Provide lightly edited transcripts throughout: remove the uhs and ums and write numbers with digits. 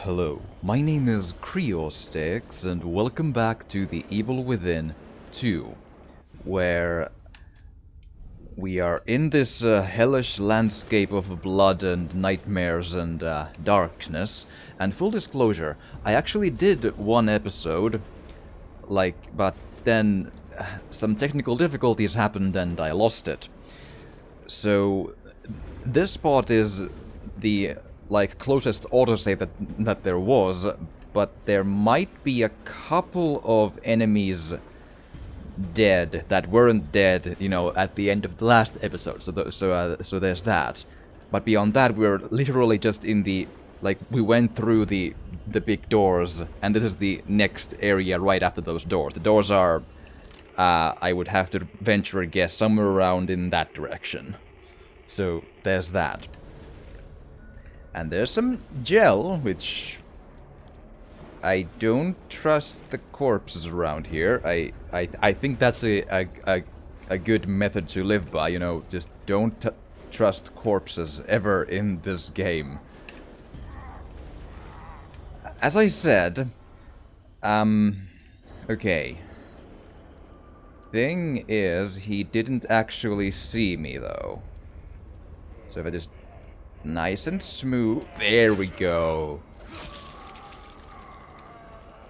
Hello, my name is Creostix, and welcome back to The Evil Within 2, where we are in this hellish landscape of blood and nightmares and darkness. And full disclosure, I actually did one episode, but then some technical difficulties happened and I lost it. So this spot is the closest autosave that there was, but there might be a couple of enemies dead that weren't dead, at the end of the last episode. So there's that. But beyond that, we're literally just in the we went through the big doors, and this is the next area right after those doors. The doors are, I would have to venture a guess, somewhere around in that direction. So there's that. And there's some gel, which I don't trust the corpses around here. I think that's a good method to live by, just don't trust corpses ever in this game. As I said, okay. Thing is, he didn't actually see me, though. So if I just... nice and smooth. There we go.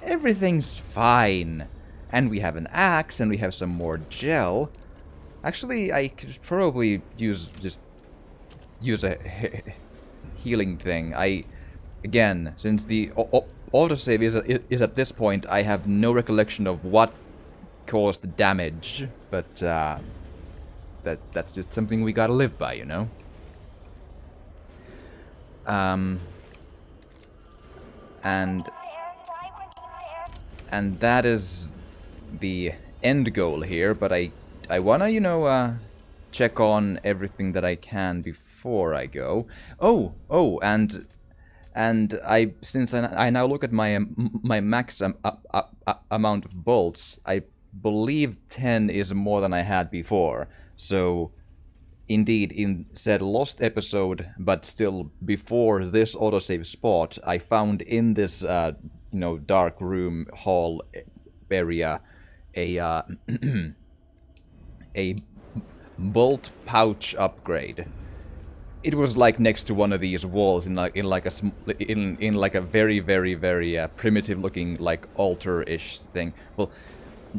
Everything's fine. And we have an axe, and we have some more gel. Actually, I could probably use a healing thing. Again, since the autosave is at this point, I have no recollection of what caused the damage. But that's just something we gotta live by, And that is the end goal here, but I wanna, check on everything that I can before I go. And since I now look at my max amount of bolts, I believe 10 is more than I had before, so... Indeed, in said lost episode, but still before this autosave spot, I found in this, dark room hall area a a bolt pouch upgrade. It was next to one of these walls in a very very primitive looking altar-ish thing. Well,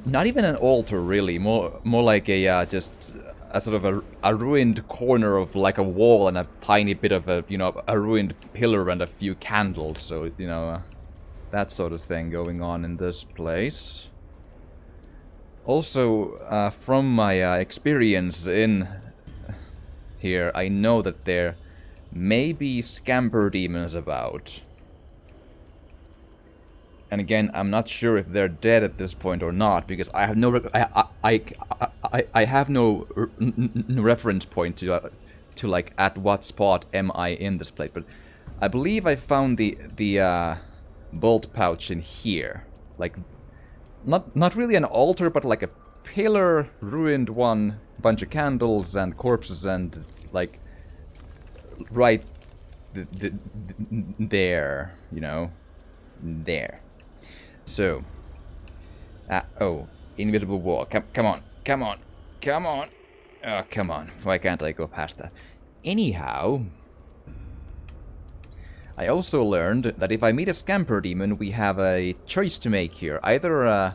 not even an altar really, more like a just a sort of a ruined corner of a wall and a tiny bit of a ruined pillar and a few candles, so that sort of thing going on in this place. Also, from my experience in here, I know that there may be scamper demons about. And again, I'm not sure if they're dead at this point or not, because I have no I have no reference point to at what spot am I in this place. But I believe I found the bolt pouch in here, not really an altar, but a pillar, ruined one, bunch of candles and corpses, and right there, there. So, invisible wall. Come on. Oh, come on. Why can't I go past that? Anyhow, I also learned that if I meet a scamper demon, we have a choice to make here. Either,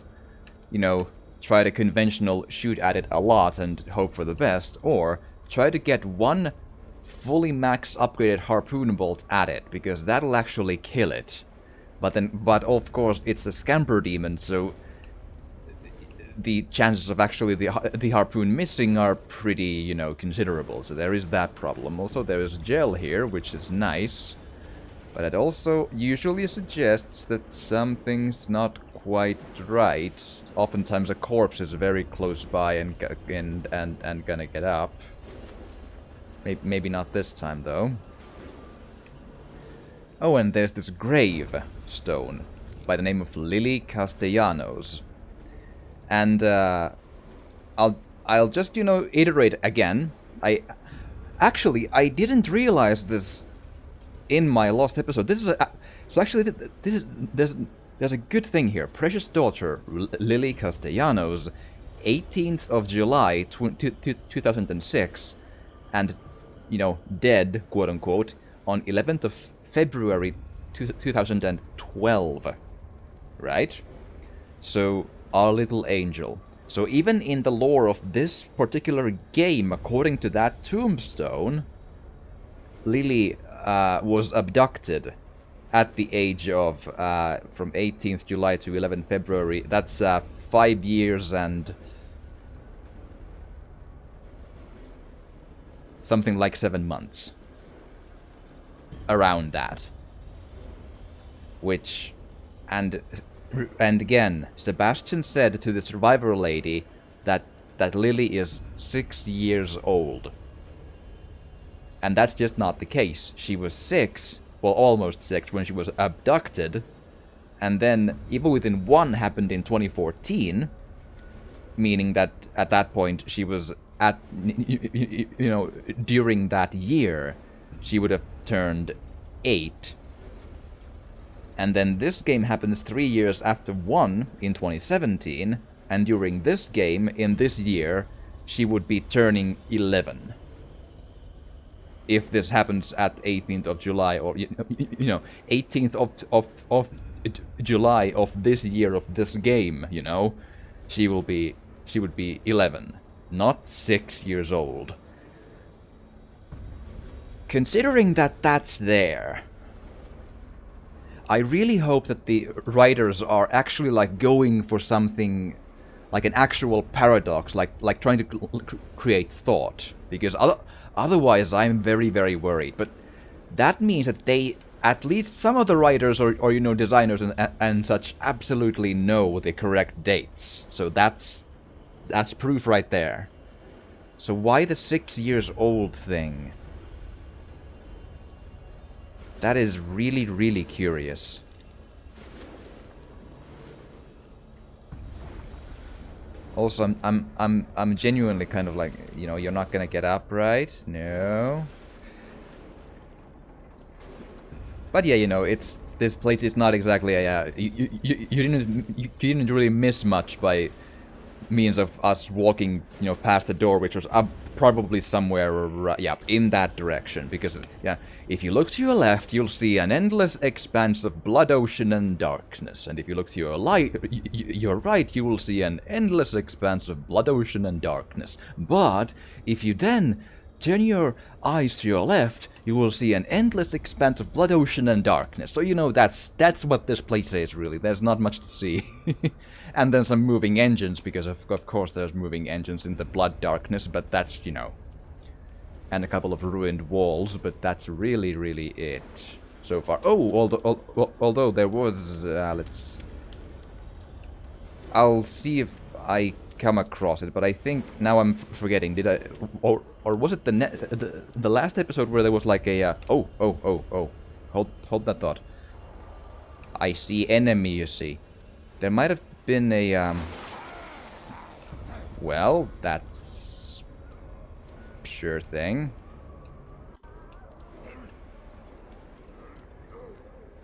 try the conventional shoot at it a lot and hope for the best, or try to get one fully max upgraded harpoon bolt at it, because that'll actually kill it. But of course, it's a scamper demon, so the chances of actually the harpoon missing are pretty, considerable. So there is that problem. Also, there is gel here, which is nice, but it also usually suggests that something's not quite right. Oftentimes, a corpse is very close by and gonna get up. Maybe not this time, though. Oh, and there's this gravestone by the name of Lily Castellanos. And I'll just, iterate again. I didn't realize this in my last episode. This is so actually this is there's a good thing here. Precious daughter Lily Castellanos, 18th of July 2006, and dead, quote unquote, on 11th of February 2012. Right? So our little angel. So even in the lore of this particular game, according to that tombstone, Lily was abducted at the age of from 18th July to 11th February. That's 5 years and something like 7 months. Around that. Which, and again, Sebastian said to the survivor lady that Lily is 6 years old. And that's just not the case. She was 6, well, almost 6, when she was abducted. And then Evil Within 1 happened in 2014, meaning that at that point she was at, during that year, she would have turned 8. And then this game happens 3 years after 1 in 2017, and during this game, in this year, she would be turning 11. If this happens at 18th of July, or 18th of July of this year of this game, she would be 11, not 6 years old. Considering that that's there, I really hope that the writers are actually like going for something like an actual paradox, like trying to create thought, because otherwise I'm very, very worried. But that means that they, at least some of the writers or designers and such, absolutely know the correct dates. So that's proof right there. So why the 6 years old thing? That is really, really curious. Also, I'm genuinely kind of like, you're not gonna get up, right? No. But yeah, this place is not exactly a you didn't really miss much by means of us walking, past the door, which was up probably somewhere, in that direction. Because, if you look to your left, you'll see an endless expanse of blood ocean and darkness. And if you look to your right, you will see an endless expanse of blood ocean and darkness. But if you then turn your eyes to your left, you will see an endless expanse of blood ocean and darkness. So that's what this place is, really. There's not much to see. And then some moving engines, because of course there's moving engines in the blood darkness, but that's, and a couple of ruined walls, but that's really, really it so far. Oh, although there was, I'll see if I come across it, but I think now I'm forgetting. Did I, or was it the last episode where there was like a hold that thought. I see enemy. You see, there might have been a well, that's sure thing.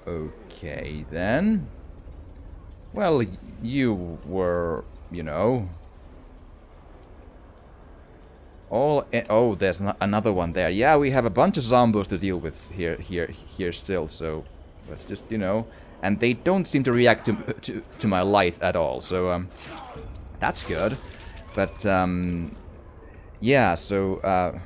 Okay then. Well, you were, oh, there's another one there. Yeah, we have a bunch of zombies to deal with here still. So let's just, and they don't seem to react to my light at all. So that's good. But yeah. So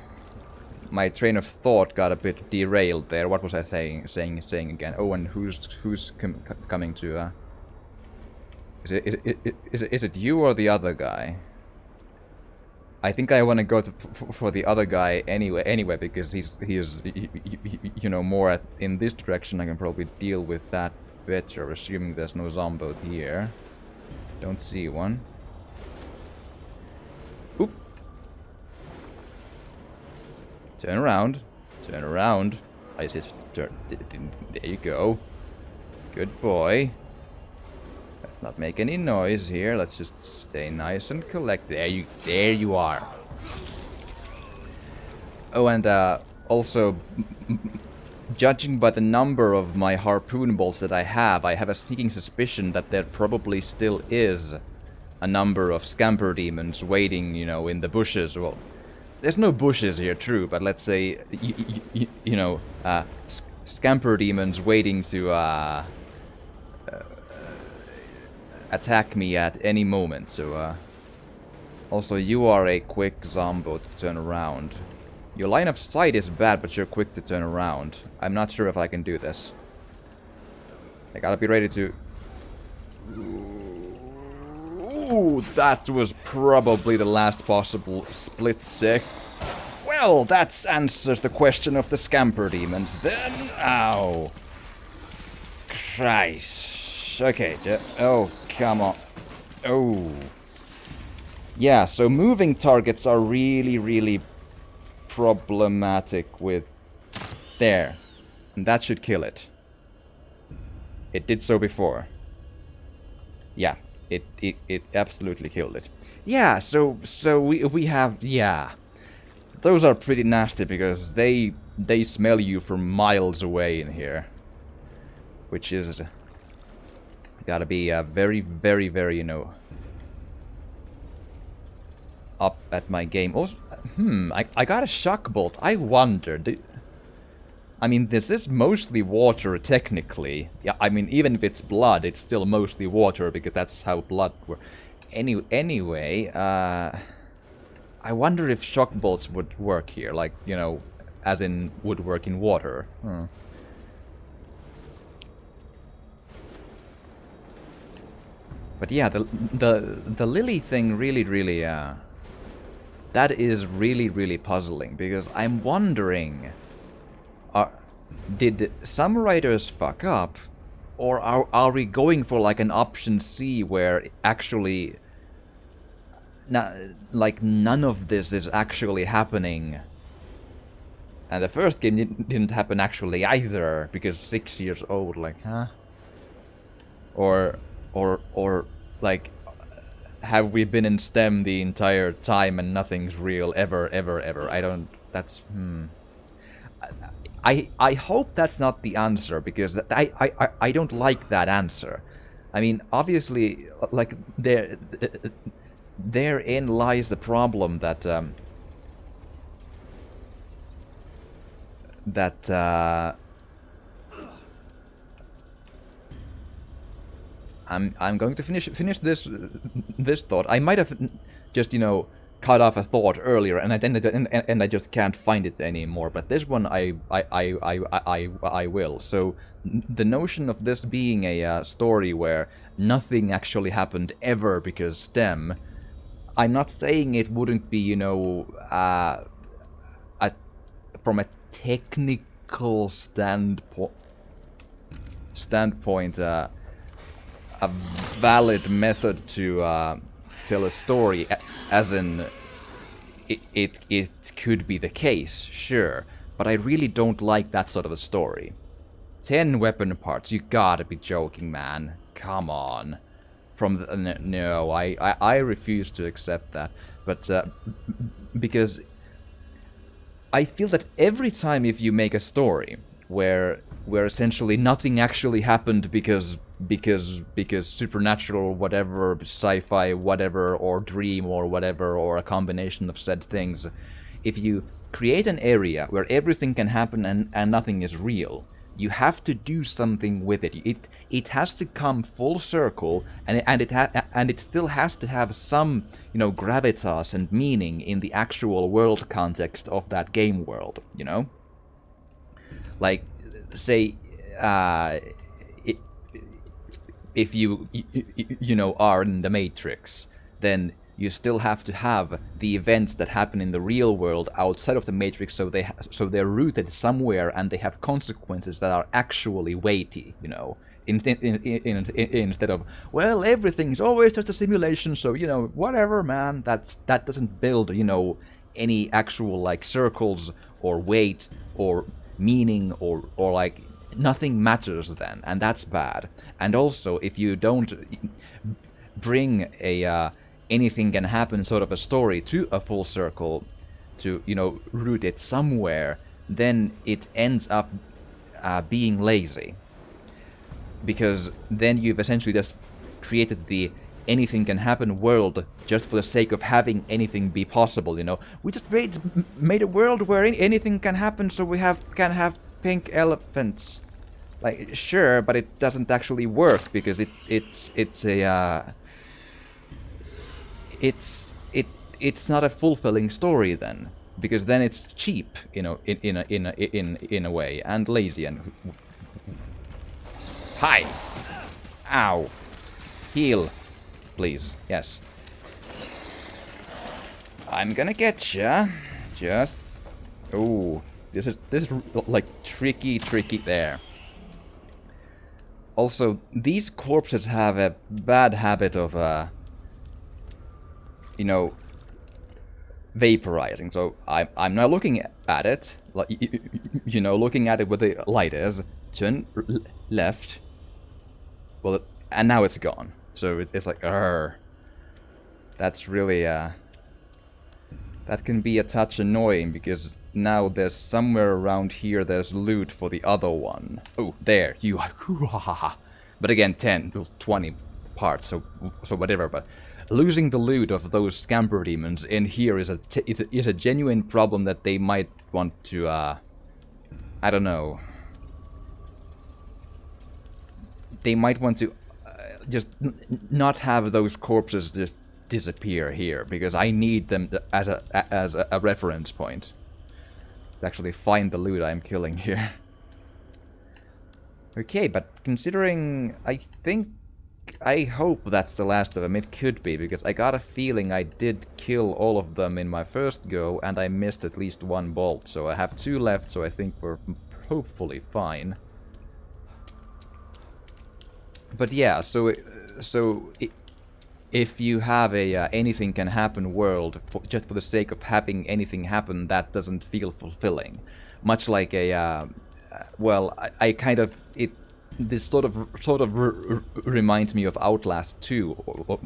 my train of thought got a bit derailed there. What was I saying again? Oh, and who's coming to? Is it you or the other guy? I think I want to go for the other guy anyway, because he is more in this direction. I can probably deal with that better, assuming there's no zombie here. Don't see one. Oop. Turn around. I said turn. There you go. Good boy. Let's not make any noise here. Let's just stay nice and collect. There you are. Oh, and also judging by the number of my harpoon bolts that I have a sneaking suspicion that there probably still is a number of scamper demons waiting, you know, in the bushes. Well, there's no bushes here, true, but let's say, you know, scamper demons waiting to attack me at any moment. So, also, you are a quick Zombo to turn around. Your line of sight is bad, but you're quick to turn around. I'm not sure if I can do this. I gotta be ready to... Ooh, that was probably the last possible split sec. Well, that answers the question of the scamper demons then. Ow. Christ. Okay, oh, come on. Oh. Yeah, so moving targets are really problematic with... There. And that should kill it. It did so before. Yeah, it absolutely killed it. Yeah, so we have... Yeah. Those are pretty nasty because they smell you from miles away in here. Which is... Gotta be very, you know... up at my game. Also, I got a shock bolt. I wondered. I mean, this is mostly water, technically. Yeah, I mean, even if it's blood, it's still mostly water, because that's how blood works. Anyway, I wonder if shock bolts would work here, like, you know, as in would work in water. But yeah, the lily thing really, that is really puzzling, because I'm wondering, did some writers fuck up, or are we going for like an option C where actually, like none of this is actually happening? And the first game didn't happen actually either, because 6 years old, like, huh? Or like, have we been in STEM the entire time and nothing's real ever? I don't... That's... I hope that's not the answer, because I don't like that answer. I mean, obviously, like, therein lies the problem that... I'm going to finish this thought. I might have just, you know, cut off a thought earlier, and I just can't find it anymore. But this one I will. So the notion of this being a story where nothing actually happened ever because STEM. I'm not saying it wouldn't be, you know, from a technical standpoint. A valid method to tell a story, as in it could be the case, sure, but I really don't like that sort of a story. 10 weapon parts, you gotta be joking, man. Come on. No, I refuse to accept that, but because I feel that every time if you make a story where essentially nothing actually happened because supernatural whatever, sci-fi whatever, or dream or whatever, or a combination of said things, if you create an area where everything can happen and nothing is real, you have to do something with it. It has to come full circle, and it still has to have some, you know, gravitas and meaning in the actual world context of that game world, you know? Like, say, if you know, are in the Matrix, then you still have to have the events that happen in the real world outside of the Matrix, so they're rooted somewhere and they have consequences that are actually weighty, you know, instead of, well, everything's always just a simulation, so, you know, whatever, man. That doesn't build, you know, any actual like circles or weight or meaning or like nothing matters then, and that's bad. And also, if you don't bring a anything can happen sort of a story to a full circle, to, you know, root it somewhere, then it ends up being lazy. Because then you've essentially just created the anything can happen world just for the sake of having anything be possible, you know. We just made a world where anything can happen, so we can have pink elephants. Like, sure, but it doesn't actually work because it's not a fulfilling story then, because then it's cheap, you know, in a way, and lazy and hi, ow, heal, please, yes. I'm gonna get ya. Just oh, this is like tricky there. Also, these corpses have a bad habit of you know, vaporizing. So I'm now looking at it, like, you know, looking at it where the light is. Turn left. Well, and now it's gone. So it's like, that's really that can be a touch annoying, because now there's somewhere around here there's loot for the other one. Oh, there you are. But again, 10, 20 parts. So whatever. But losing the loot of those scamper demons in here is a genuine problem that they might want to, I don't know. They might want to just not have those corpses just disappear here, because I need them as a reference point to actually find the loot I'm killing here. Okay, but considering, I hope that's the last of them. It could be, because I got a feeling I did kill all of them in my first go, and I missed at least one bolt. So I have 2 left, so I think we're hopefully fine. But yeah, if you have a anything can happen world, just for the sake of having anything happen, that doesn't feel fulfilling. Much like a, well, I kind of, this sort of reminds me of Outlast 2,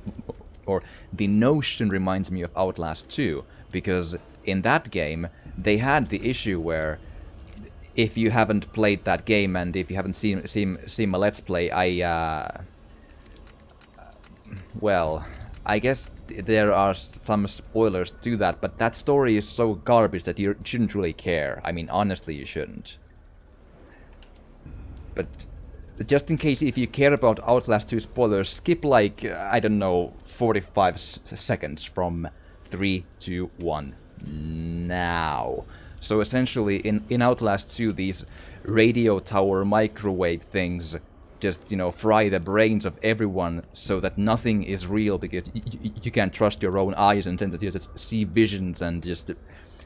or the notion reminds me of Outlast 2, because in that game they had the issue where, if you haven't played that game and if you haven't seen my Let's Play, well, I guess there are some spoilers to that, but that story is so garbage that you shouldn't really care. I mean, honestly, you shouldn't. But just in case, if you care about Outlast 2 spoilers, skip like, I don't know, 45 seconds from 3, 2, 1, now. So essentially, in Outlast 2, these radio tower microwave things just, you know, fry the brains of everyone so that nothing is real, because you can't trust your own eyes, and tend to just see visions and just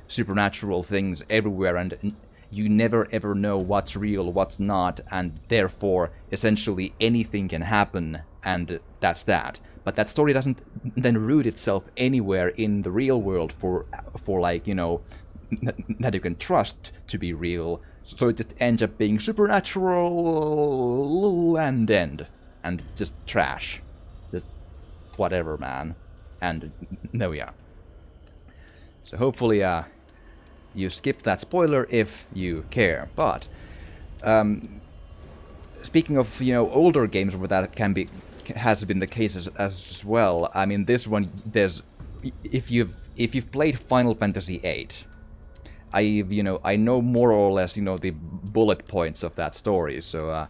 supernatural things everywhere, and you never ever know what's real, what's not, and therefore, essentially, anything can happen, and that's that. But that story doesn't then root itself anywhere in the real world for like, you know, that you can trust to be real, so it just ends up being supernatural and just trash, just whatever, man. And there we are. So hopefully you skip that spoiler if you care. But speaking of, you know, older games where that has been the case as well. I mean, this one, there's, if you've played Final Fantasy VIII, I know more or less, you know, the bullet points of that story, so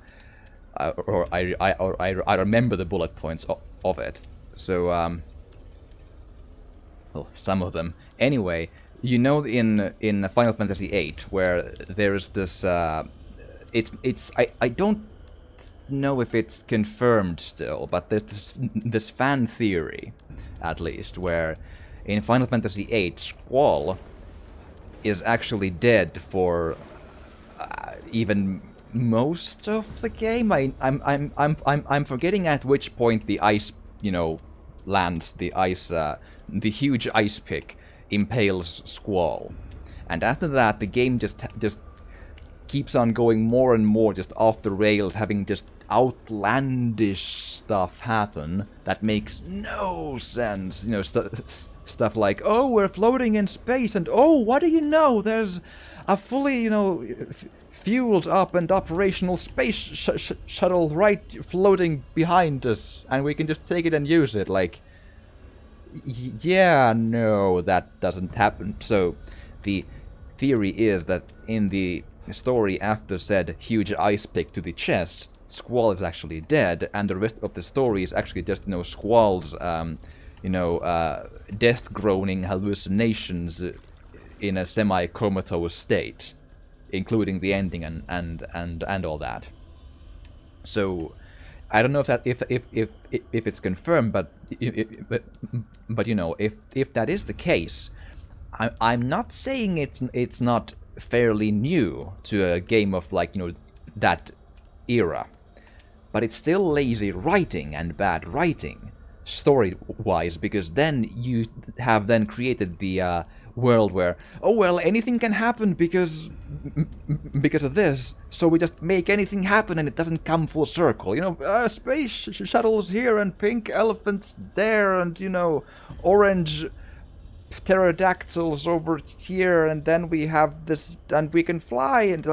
I remember the bullet points of it. So well, some of them. Anyway, you know, in Final Fantasy VIII, where there's this I don't know if it's confirmed still, but there's this fan theory, at least, where in Final Fantasy VIII, Squall is actually dead for even most of the game. I'm forgetting at which point the ice, you know, lands. The ice, the huge ice pick impales Squall, and after that the game just keeps on going more and more just off the rails, having just outlandish stuff happen that makes no sense. You know, stuff like, oh, we're floating in space, and oh, what do you know? There's a fully, fueled up and operational space shuttle right floating behind us, and we can just take it and use it. Like, yeah, no, that doesn't happen. So, the theory is that in the story after said huge ice pick to the chest, Squall is actually dead, and the rest of the story is actually just, Squall's, death-groaning hallucinations in a semi-comatose state, including the ending and all that. So I don't know if it's confirmed, but if that is the case, I'm not saying it's not fairly new to a game of that era, but it's still lazy writing and bad writing story-wise, because then you have then created the world where, oh well, anything can happen because of this, so we just make anything happen and it doesn't come full circle. Space shuttles here and pink elephants there and, orange pterodactyls over here, and then we have this, and we can fly, and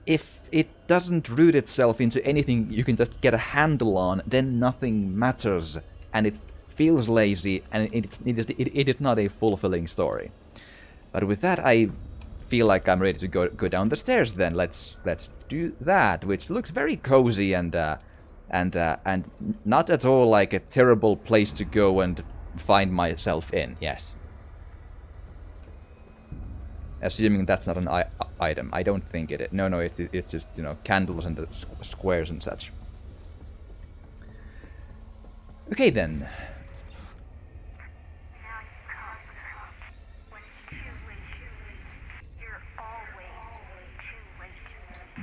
if it doesn't root itself into anything you can just get a handle on, then nothing matters, and it feels lazy, and it is not a fulfilling story. But with that, I feel like I'm ready to go down the stairs. Then let's do that, which looks very cozy and not at all like a terrible place to go and find myself in. Yes. Assuming that's not an item. I don't think it is. No, it's just, candles and the squares and such. Okay, then.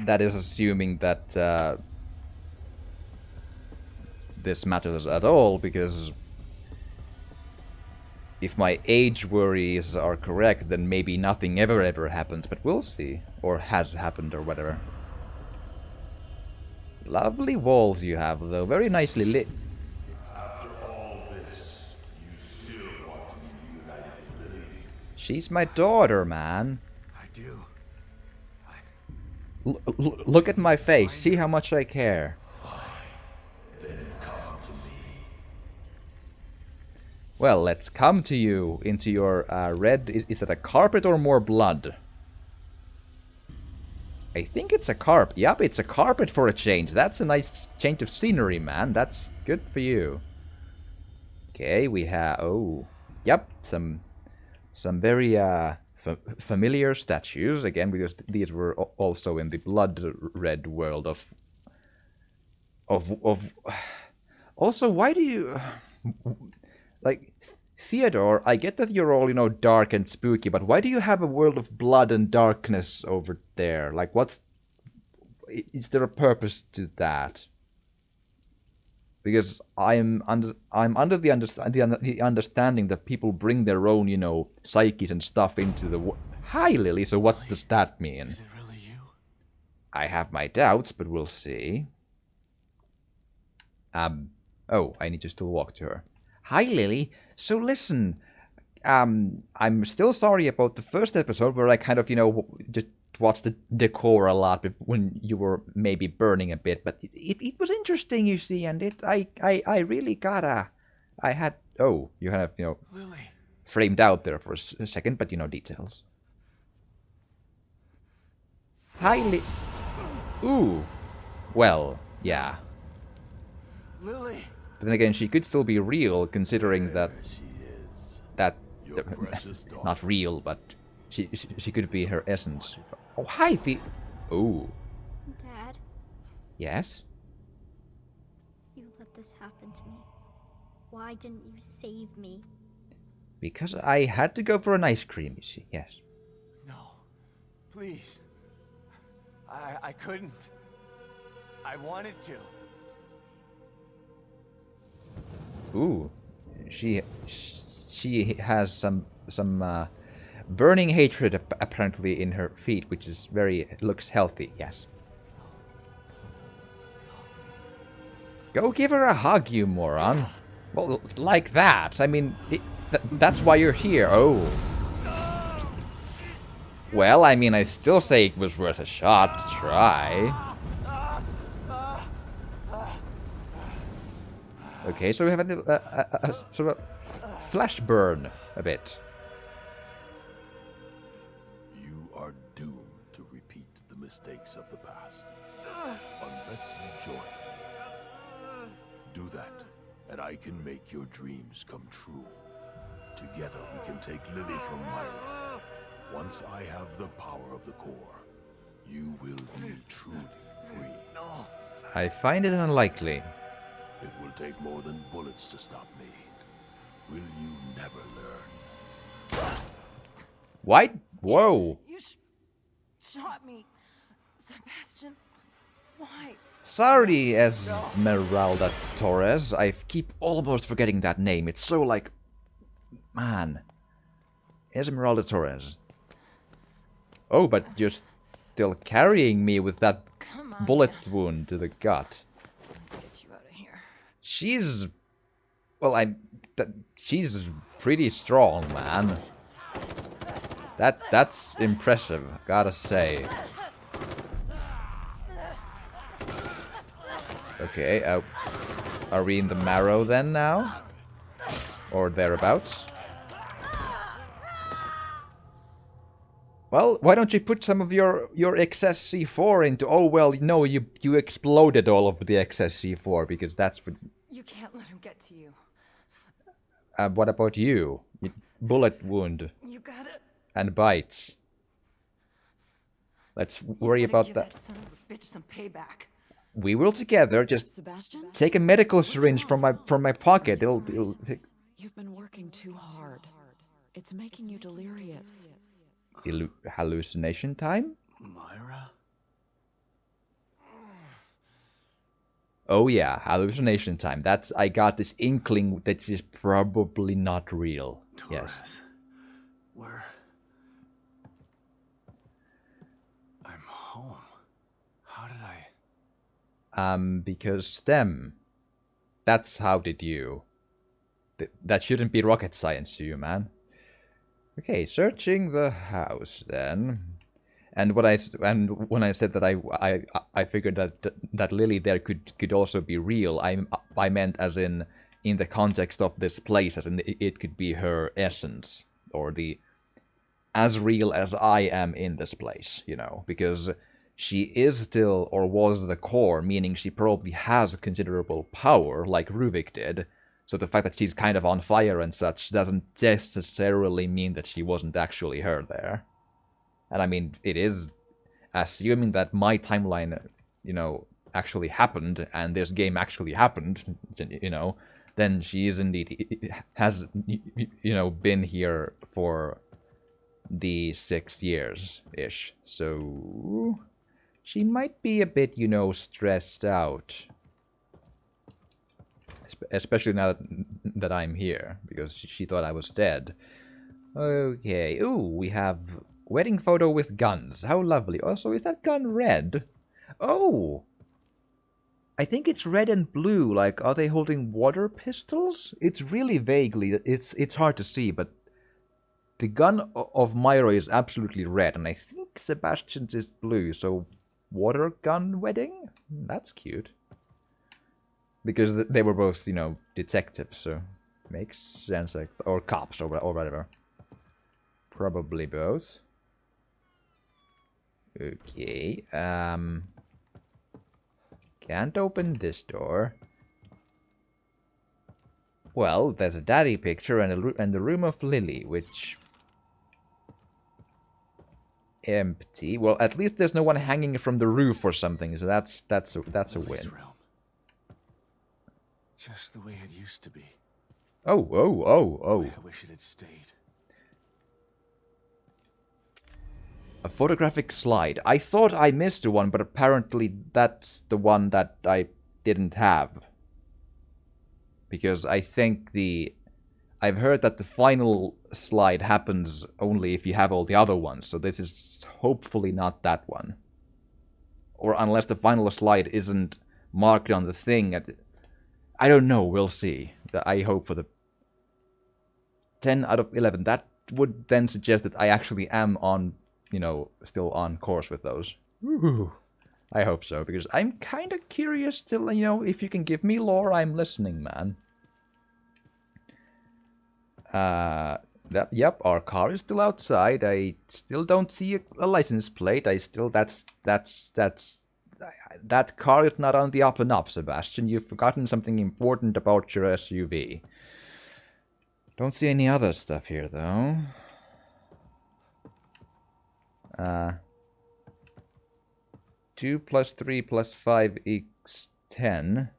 That is assuming that this matters at all, because if my age worries are correct, then maybe nothing ever happens, but we'll see. Or has happened, or whatever. Lovely walls you have, though. Very nicely lit. After all this, you still want to be reunited with Lily? She's my daughter, man. I do. Look at my face. See how much I care. Fine. Then come to me. Well, let's come to you into your red... Is that a carpet or more blood? I think it's a carpet. Yep, it's a carpet for a change. That's a nice change of scenery, man. That's good for you. Okay, we have... Oh. Yep, some very familiar statues. Again, because these were also in the blood red world of... Also, why do you... Like, Theodore, I get that you're all, dark and spooky, but why do you have a world of blood and darkness over there? Like, is there a purpose to that? Because I'm under the understanding that people bring their own, psyches and stuff into the world. Hi, Lily, so what does that mean? Is it really you? I have my doubts, but we'll see. Oh, I need to still walk to her. Hi, Lily. So listen, I'm still sorry about the first episode where I kind of, just watched the decor a lot when you were maybe burning a bit, but it was interesting, you see, and I really got I had, oh, you have, Lily. framed out there for a second, but details. Hi, Ooh. Well, yeah. Lily. But then again, she could still be real, considering that... She is. That... Your precious daughter. Not real, but she could be her essence. Oh, hi, Oh. Dad, Yes? you let this happen to me. Why didn't you save me? Because I had to go for an ice cream, you see, yes. No. Please. I couldn't. I wanted to. Ooh. She has some burning hatred apparently in her feet, which is looks healthy, yes. Go give her a hug, you moron. Well, like that. I mean, that's why you're here. Oh. Well, I mean, I still say it was worth a shot to try. Okay, so we have a sort of flash burn a bit. You are doomed to repeat the mistakes of the past. Unless you join me. Do that, and I can make your dreams come true. Together we can take Lily from Myra. Once I have the power of the core, you will be truly free. I find it unlikely. It will take more than bullets to stop me. Will you never learn? Why? Whoa! You shot me. Sebastian, why? Sorry, Esmeralda Torres. I keep almost forgetting that name. It's so like... Man. Esmeralda Torres. Oh, but you're still carrying me with that bullet wound to the gut. Get you out of here. She's... Well, she's pretty strong, man. That's impressive, gotta say. Okay, are we in the marrow then now? Or thereabouts? Well, why don't you put some of your excess C4 into... Oh, well, no, you exploded all of the excess C4, because that's what... You can't let him get to you. What about you? Bullet wound. You gotta... And bites. Let's worry about that. Son of a bitch some payback. We will together just Sebastian? take a medical syringe from my pocket. It'll You've been working too hard. It's making you delirious. hallucination time? Myra? Oh yeah, hallucination time. I got this inkling that is probably not real. Torres. Yes. Where? I'm home. How did I... Because STEM. That's how did you. That shouldn't be rocket science to you, man. Okay, searching the house then. And when I said that I figured that Lily there could also be real, I meant as in the context of this place, as in it could be her essence, or the as real as I am in this place, you know, because she is still, or was the core, meaning she probably has considerable power, like Ruvik did. So the fact that she's kind of on fire and such doesn't necessarily mean that she wasn't actually her there. And I mean, it is, assuming that my timeline, you know, actually happened, and this game actually happened, you know, then she is indeed, has, you know, been here for the 6 years-ish. So, she might be a bit, you know, stressed out. Especially now that I'm here, because she thought I was dead. Okay, ooh, we have wedding photo with guns. How lovely. Also, is that gun red? Oh! I think it's red and blue. Like, are they holding water pistols? It's really vaguely, it's hard to see, but the gun of Myra is absolutely red, and I think Sebastian's is blue, so water gun wedding? That's cute. Because they were both, you know, detectives, so makes sense, like, or cops, or whatever. Probably both. Okay, can't open this door. Well, there's a daddy picture and the room of Lily, which... empty. Well, at least there's no one hanging from the roof or something, so that's a win. Just the way it used to be. Oh. I wish it had stayed. A photographic slide. I thought I missed one, but apparently that's the one that I didn't have. Because I think I've heard that the final slide happens only if you have all the other ones, so this is hopefully not that one. Or unless the final slide isn't marked on the thing. I don't know, we'll see. I hope for the 10 out of 11. That would then suggest that I actually am on you know, still on course with those. Ooh, I hope so, because I'm kind of curious still, you know, if you can give me lore, I'm listening, man. Yep, our car is still outside. I still don't see a license plate. That car is not on the up and up, Sebastian. You've forgotten something important about your SUV. Don't see any other stuff here, though. 2 plus 3 plus 5 equals 10.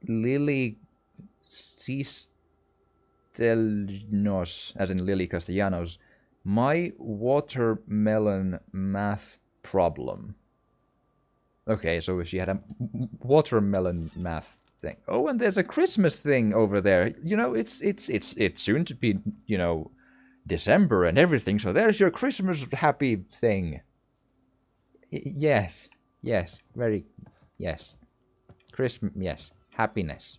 Lily Cistellnos, as in Lily Castellanos, my watermelon math problem. Okay, so she had a watermelon math thing. Oh, and there's a Christmas thing over there. You know, it's soon to be, you know, December and everything. So there's your Christmas happy thing. Yes, very, yes. Christmas, yes, happiness,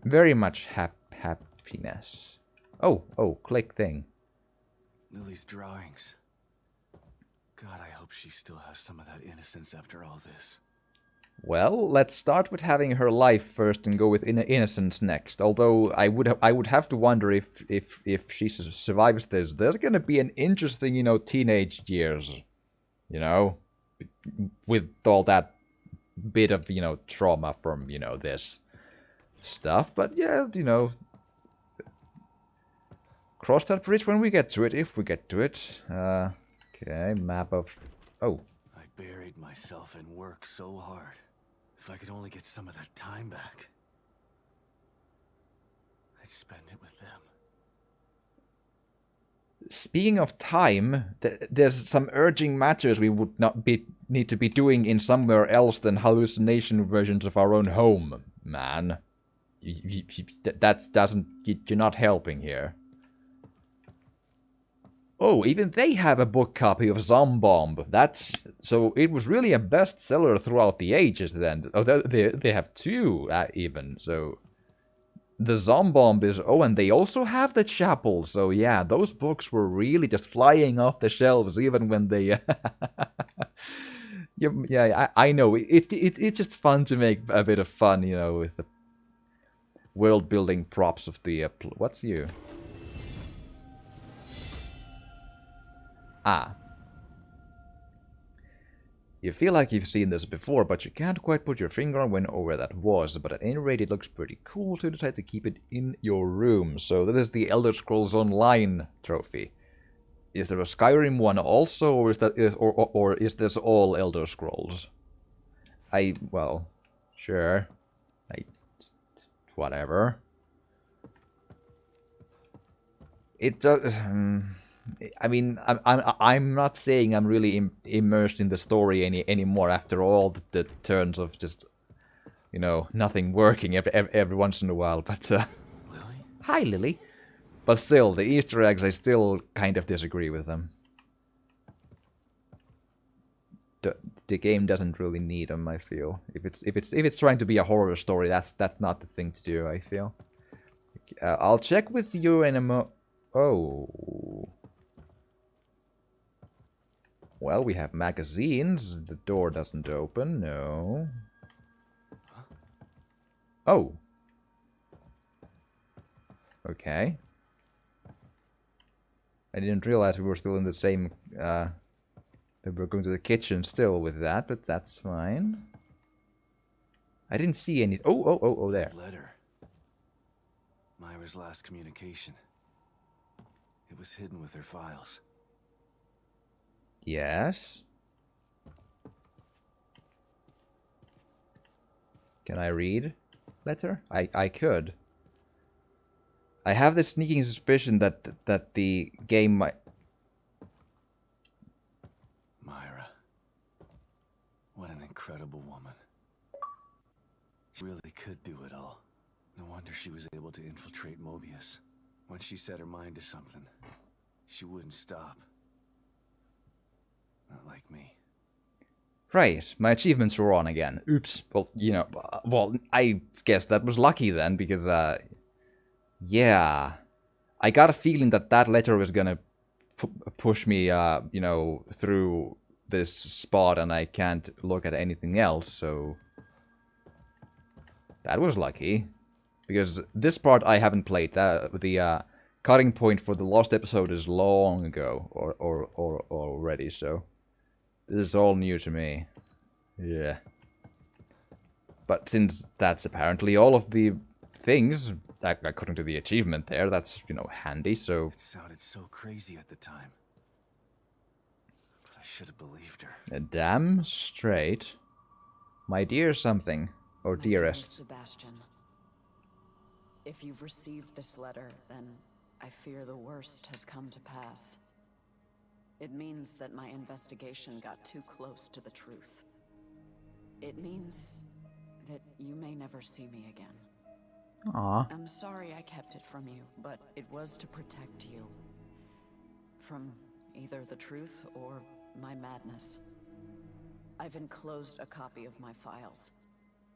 very much happiness. Oh, click thing. Lily's drawings. God, I hope she still has some of that innocence after all this. Well, let's start with having her life first and go with innocence next. Although I would have to wonder if she survives this. There's gonna be an interesting, you know, teenage years, you know, with all that bit of, you know, trauma from, you know, this stuff. But yeah, you know, cross that bridge when we get to it, if we get to it. Okay, map of... Oh. I buried myself in work so hard. If I could only get some of that time back, I'd spend it with them. Speaking of time, there's some urgent matters we would not need to be doing in somewhere else than hallucination versions of our own home, man. You're not helping here. Oh, even they have a book copy of Zombomb. So it was really a bestseller throughout the ages then. Oh, they have two even. So the Zombomb is... Oh, and they also have the Chapel. So yeah, those books were really just flying off the shelves even when they... yeah, I know. It's just fun to make a bit of fun, you know, with the world-building props of the... What's you? Ah. You feel like you've seen this before, but you can't quite put your finger on when or where that was. But at any rate, it looks pretty cool, so you decide to keep it in your room. So this is the Elder Scrolls Online trophy. Is there a Skyrim one also, or is this all Elder Scrolls? Well, sure. Whatever. It does... I mean, I'm not saying I'm really immersed in the story anymore after all the turns of just, you know, nothing working every once in a while. But Lily? Hi, Lily. But still, the Easter eggs, I still kind of disagree with them. The game doesn't really need them, I feel. If it's trying to be a horror story, that's not the thing to do, I feel. I'll check with you in a mo... Oh. Well, we have magazines. The door doesn't open. No. Oh. Okay. I didn't realize we were still in the same... that we're going to the kitchen still with that, but that's fine. I didn't see any... Oh, there. Letter. Myra's last communication. It was hidden with her files. Yes. Can I read letter? I could. I have this sneaking suspicion that the game might... Myra. What an incredible woman. She really could do it all. No wonder she was able to infiltrate Mobius. Once she set her mind to something, she wouldn't stop. Not like me. Right, my achievements were on again. Oops. Well, you know, I guess that was lucky then, because, yeah. I got a feeling that that letter was gonna push me, you know, through this spot, and I can't look at anything else, so that was lucky. Because this part I haven't played. The cutting point for the lost episode is long ago, or already, so this is all new to me. Yeah. But since that's apparently all of the things, according to the achievement there, that's, you know, handy, so... It sounded so crazy at the time. But I should have believed her. Damn straight. My dear something. Or My dearest. Sebastian, if you've received this letter, then I fear the worst has come to pass. It means that my investigation got too close to the truth. It means that you may never see me again. Aw. I'm sorry I kept it from you, but it was to protect you. From either the truth or my madness. I've enclosed a copy of my files.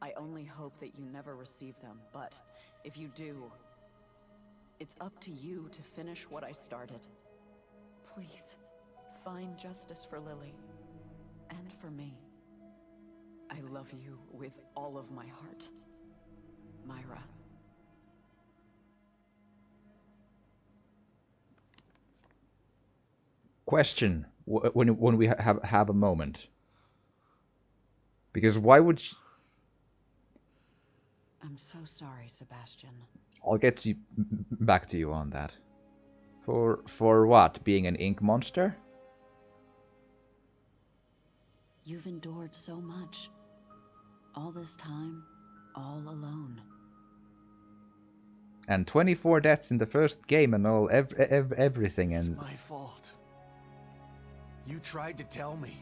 I only hope that you never receive them, but if you do, it's up to you to finish what I started. Please, find justice for Lily, and for me. I love you with all of my heart, Myra. Question. When we have a moment. Because why would... I'm so sorry, Sebastian. I'll get you back to you on that. For what? Being an ink monster? You've endured so much. All this time, all alone. And 24 deaths in the first game and all, everything, and... It's my fault. You tried to tell me.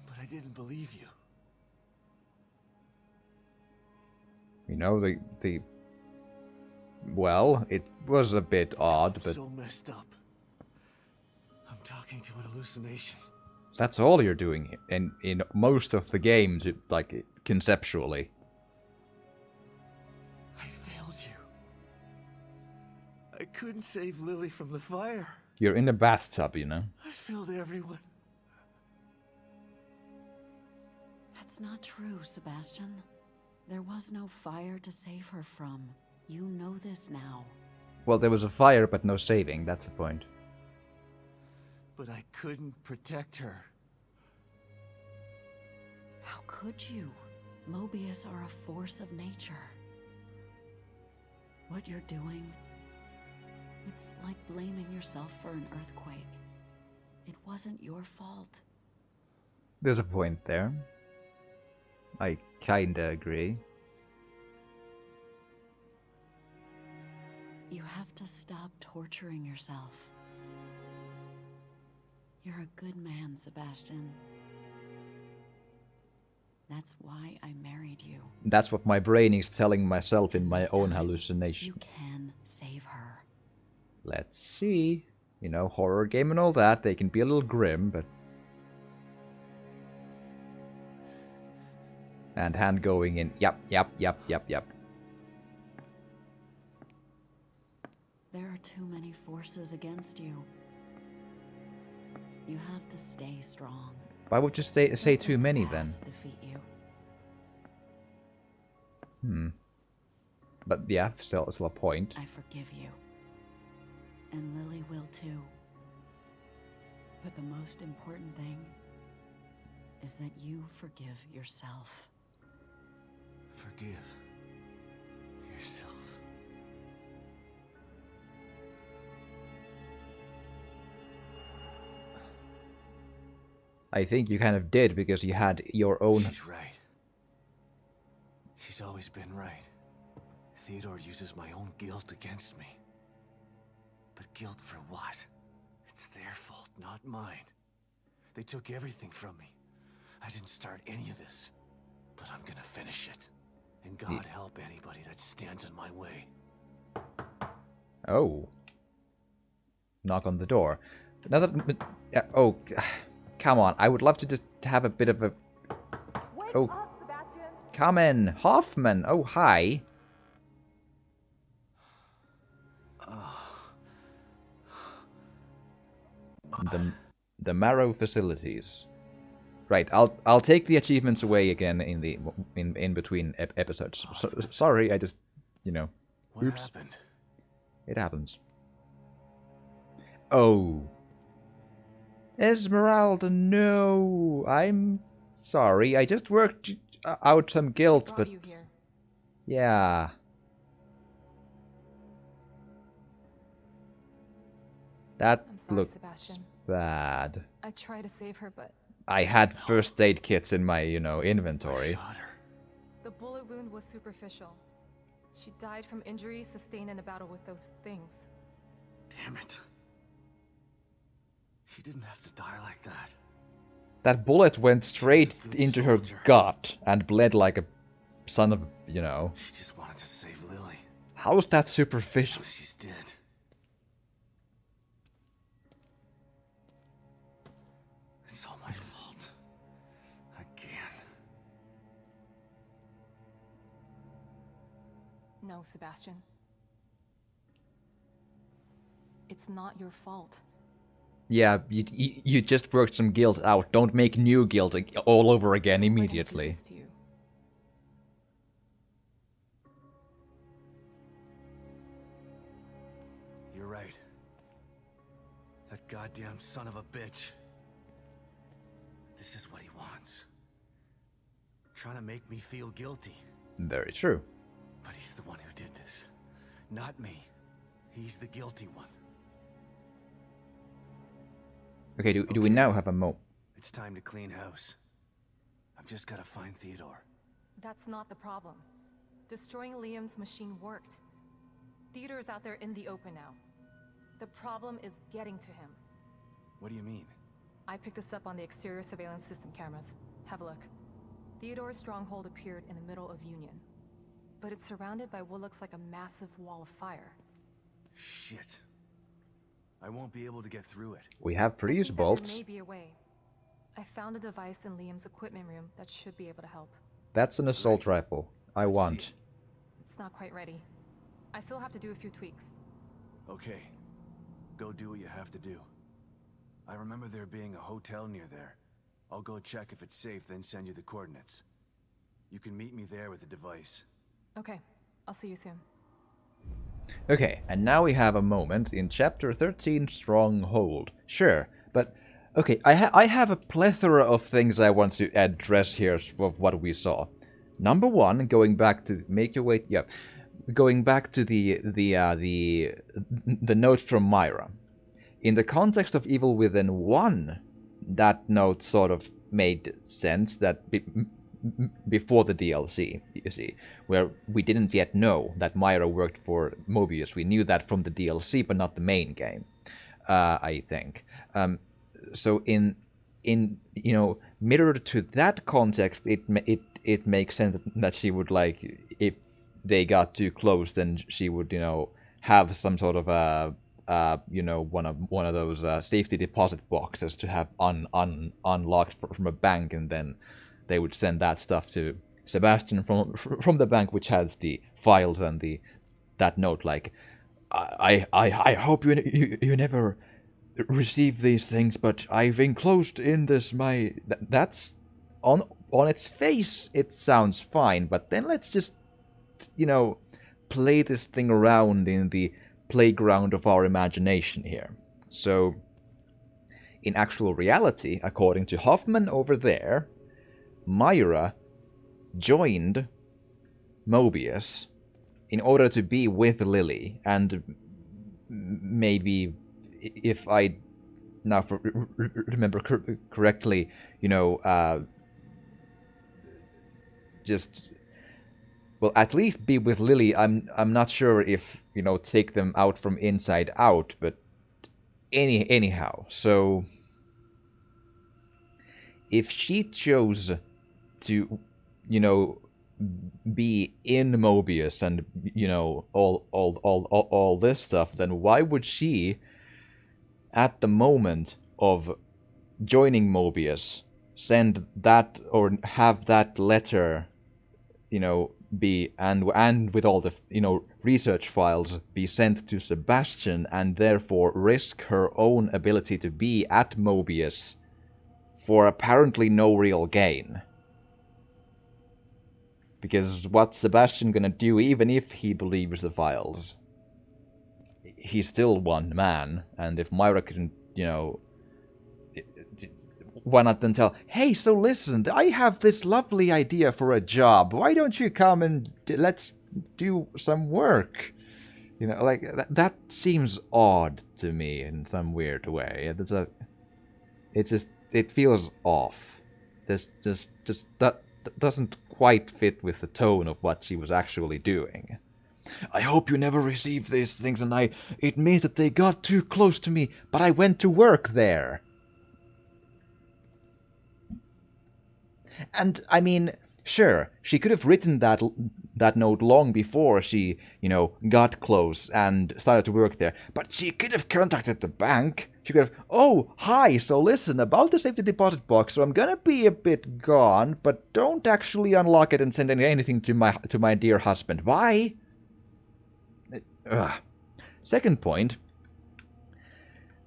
But I didn't believe you. You know, well, it was a bit odd, I'm but... so messed up. I'm talking to an hallucination. That's all you're doing in most of the games, like, conceptually. I failed you. I couldn't save Lily from the fire. You're in a bathtub, you know? I failed everyone. That's not true, Sebastian. There was no fire to save her from. You know this now. Well, there was a fire, but no saving, that's the point. But I couldn't protect her. How could you? Mobius are a force of nature. What you're doing, it's like blaming yourself for an earthquake. It wasn't your fault. There's a point there. I kinda agree. You have to stop torturing yourself. You're a good man, Sebastian. That's why I married you. That's what my brain is telling myself in my This own time, hallucination. You can save her. Let's see. You know, horror game and all that, they can be a little grim, but... And hand going in, yep. There are too many forces against you. You have to stay strong. Why would you say Don't let too the many then? past defeat you. But yeah, still a point. I forgive you. And Lily will too. But the most important thing is that you forgive yourself. Forgive yourself. I think you kind of did, because you had your own... She's right. She's always been right. Theodore uses my own guilt against me. But guilt for what? It's their fault, not mine. They took everything from me. I didn't start any of this. But I'm gonna finish it. And God help anybody that stands in my way. Oh. Knock on the door. Another... Oh, come on. I would love to just have a bit of a... Oh. Wake up, Sebastian! Come in. Hoffman. Oh, hi. the Marrow facilities. Right, I'll take the achievements away again in between episodes. Sorry, I just, you know, What oops, happened? it happens. Oh, Esmeralda, no, I'm sorry. I just worked out some guilt, She brought but you here. yeah, that I'm sorry, looks Sebastian. bad. I tried to save her, but I had first aid kits in my, I inventory. shot her. the bullet wound was superficial. She died from injuries sustained in a battle with those things. Damn it. She didn't have to die like that. That bullet went straight good into her soldier. gut and bled like a son of, She just wanted to save Lily. How's that superficial? Now she's dead. It's all my fault. Again. No, Sebastian. It's not your fault. Yeah, you just worked some guilt out. Don't make new guilt all over again Don't let him do immediately. this to you. You're right. That goddamn son of a bitch. This is what he wants. Trying to make me feel guilty. Very true. But he's the one who did this. Not me. He's the guilty one. Okay, do we now have a mo? It's time to clean house. I've just gotta find Theodore. That's not the problem. Destroying Liam's machine worked. Theodore's out there in the open now. The problem is getting to him. What do you mean? I picked this up on the exterior surveillance system cameras. Have a look. Theodore's stronghold appeared in the middle of Union. But it's surrounded by what looks like a massive wall of fire. Shit. I won't be able to get through it. We have I freeze think that bolts. there may be a way. I found a device in Liam's equipment room that should be able to help. That's an assault rifle. I Let's want. see It's not quite ready. I still have to do a few tweaks. Okay. Go do what you have to do. I remember there being a hotel near there. I'll go check if it's safe, then send you the coordinates. You can meet me there with the device. Okay, I'll see you soon. Okay, and now we have a moment in Chapter 13, Stronghold. Sure, but okay, I have a plethora of things I want to address here of what we saw. Number one, going back to make your way, yeah, going back to the note from Myra. In the context of Evil Within 1, that note sort of made sense that before the DLC, you see, where we didn't yet know that Myra worked for Mobius. We knew that from the DLC, but not the main game, I think. So in mirrored to that context, it makes sense that she would, like, if they got too close, then she would, have some sort of one of those safety deposit boxes to have unlocked from a bank, and then they would send that stuff to Sebastian from the bank, which has the files and that note, like, I hope you never receive these things, but I've enclosed in this my... That's on its face, it sounds fine, but then let's just, play this thing around in the playground of our imagination here. So, in actual reality, according to Hoffman over there, Myra joined Mobius in order to be with Lily, and maybe, if I now remember correctly, just, well, at least be with Lily. I'm not sure if, take them out from inside out, but anyhow, so if she chose to, be in Mobius and, all this stuff, then why would she, at the moment of joining Mobius, send that or have that letter, be and with all the research files be sent to Sebastian and therefore risk her own ability to be at Mobius for apparently no real gain. Because what's Sebastian gonna do even if he believes the files? He's still one man, and if Myra couldn't, why not then tell, hey, so listen, I have this lovely idea for a job. Why don't you come and let's do some work? Like, that seems odd to me in some weird way. It feels off. This just that doesn't quite fit with the tone of what she was actually doing. I hope you never receive these things, and it means that they got too close to me, but I went to work there. And, I mean, sure, she could have written that note long before she, got close and started to work there. But she could have contacted the bank. She could have, oh, hi, so listen, about the safety deposit box, so I'm gonna be a bit gone, but don't actually unlock it and send anything to my dear husband. Bye! Ugh. Second point,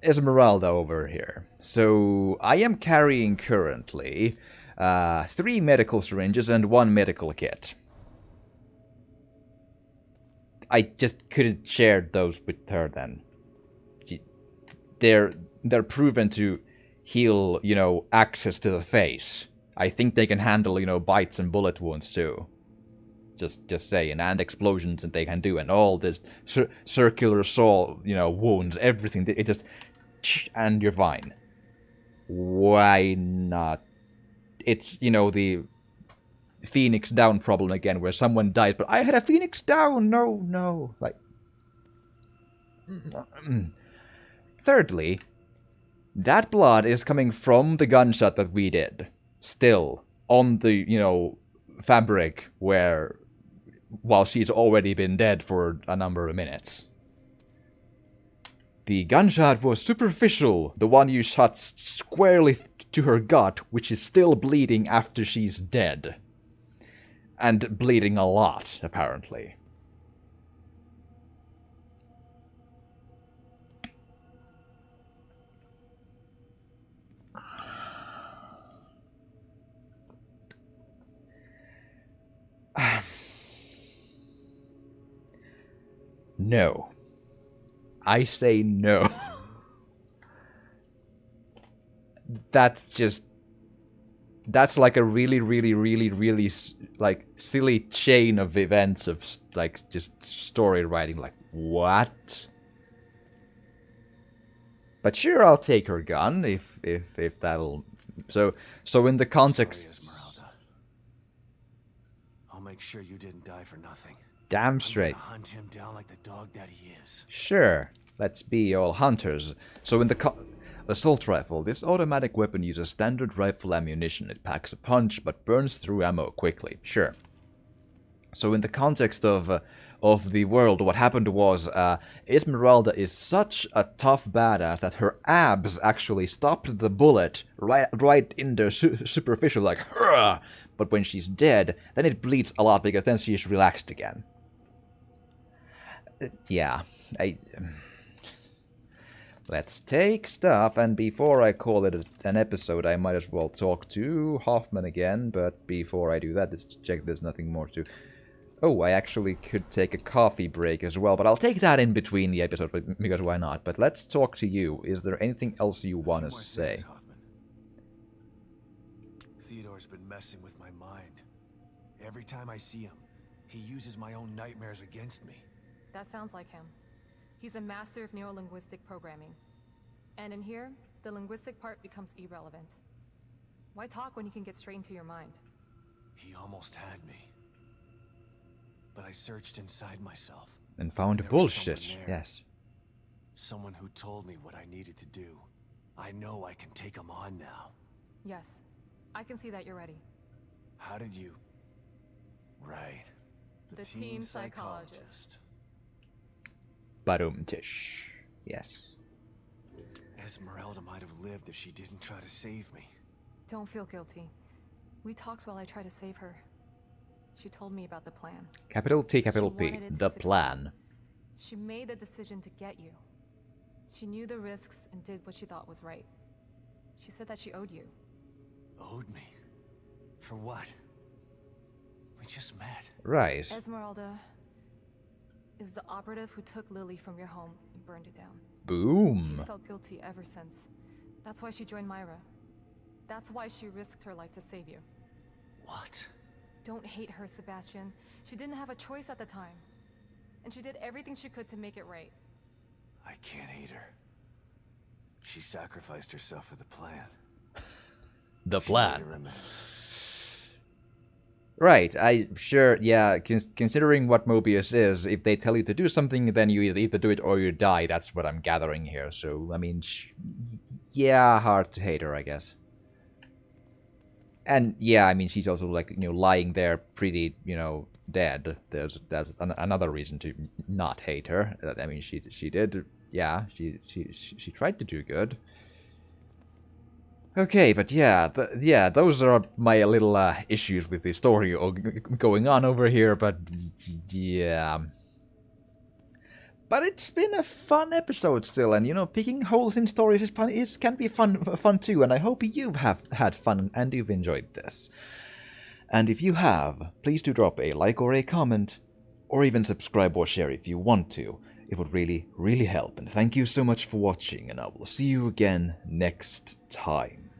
Esmeralda over here. So, I am carrying currently 3 medical syringes and 1 medical kit. I just couldn't share those with her then. They're proven to heal, access to the face. I think they can handle, bites and bullet wounds too. Just saying, and explosions that they can do, and all this circular saw, wounds, everything. It just, and you're fine. Why not? It's, the Phoenix Down problem again, where someone dies, but I had a Phoenix Down! No. Like. Thirdly, that blood is coming from the gunshot that we did. Still, on the, fabric while she's already been dead for a number of minutes. The gunshot was superficial, the one you shot squarely to her gut, which is still bleeding after she's dead. And bleeding a lot, apparently. No. I say no. That's like a really, really, really, really, like, silly chain of events of, like, just story writing. Like, what? But sure, I'll take her gun if that'll. So in the context. Sorry, Esmeralda. I'll make sure you didn't die for nothing. Damn straight. I'm gonna hunt him down like the dog that he is. Sure, let's be all hunters. So in the assault rifle, this automatic weapon uses standard rifle ammunition. It packs a punch, but burns through ammo quickly. Sure. So in the context of the world, what happened was Esmeralda is such a tough badass that her abs actually stopped the bullet right in the superficial, like, hurrah! But when she's dead, then it bleeds a lot because then she's relaxed again. Yeah, let's take stuff, and before I call it an episode, I might as well talk to Hoffman again, but before I do that, let's check there's nothing more to... Oh, I actually could take a coffee break as well, but I'll take that in between the episode, because why not? But let's talk to you. Is there anything else you want to say? Hoffman. Theodore's been messing with my mind. Every time I see him, he uses my own nightmares against me. That sounds like him. He's a master of neurolinguistic programming. And in here, the linguistic part becomes irrelevant. Why talk when you can get straight into your mind? He almost had me. But I searched inside myself. And found there was bullshit, someone there. yes. Someone who told me what I needed to do. I know I can take him on now. Yes, I can see that you're ready. How did you... Right. The team psychologist. Badum-tish. Yes. Esmeralda might have lived if she didn't try to save me. Don't feel guilty. We talked while I tried to save her. She told me about the plan. Capital T, She capital P. wanted it to The succeed. plan. She made the decision to get you. She knew the risks and did what she thought was right. She said that she owed you. Owed me? For what? We just met. Right. Esmeralda is the operative who took Lily from your home and burned it down. Boom. She's felt guilty ever since. That's why she joined Myra. That's why she risked her life to save you. What? Don't hate her, Sebastian. She didn't have a choice at the time. And she did everything she could to make it right. I can't hate her. She sacrificed herself for the plan. The She plan. made her amends. Right, yeah, considering what Mobius is, if they tell you to do something, then you either do it or you die, that's what I'm gathering here, so, I mean, yeah, hard to hate her, I guess. And, yeah, I mean, she's also, like, you know, lying there pretty, you know, dead. There's another reason to not hate her. I mean, she did, yeah, she tried to do good. Okay, but yeah, those are my little issues with the story going on over here, but yeah. But it's been a fun episode still, and you know, picking holes in stories can be fun too, and I hope you've had fun and you've enjoyed this. And if you have, please do drop a like or a comment, or even subscribe or share if you want to. It would really, really help, and thank you so much for watching, and I will see you again next time.